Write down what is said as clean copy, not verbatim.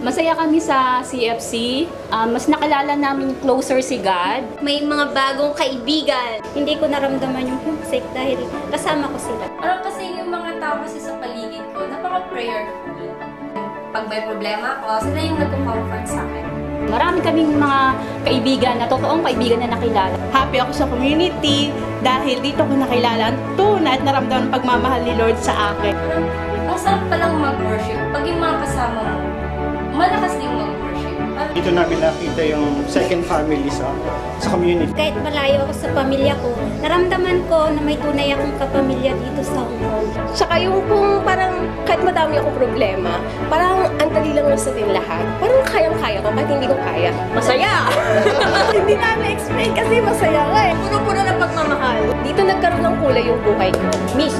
Masaya kami sa CFC. Mas nakilala namin closer si God. May mga bagong kaibigan. Hindi ko naramdaman yung homesick dahil kasama ko sila. Parang kasi yung mga tao kasi sa paligid ko, napaka-prayerful. Pag may problema ako, sila yung nagko-comfort sa akin. Marami kaming mga kaibigan na totoong kaibigan na nakilala. Happy ako sa community dahil dito ko nakilala ang tunay at naramdaman ang pagmamahal ni Lord sa akin. Parang, ang sarap palang mag-worship. Pag yung mga kasama mo, malakas din mag-worship. Parang, Dito namin nakita yung second family sa community. Kahit malayo ako sa pamilya ko, naramdaman ko na may tunay akong kapamilya dito sa Hong Kong. Saka yung kung parang kahit madami akong problema, parang ang dali lang sa atin lahat. Parang kayang-kaya ko kahit hindi ko kaya. Masaya! Hindi namin explain kasi masaya nga eh. Puro-puro na pagmamahal. Dito nagkaroon ng kulay yung buhay ko. Miss.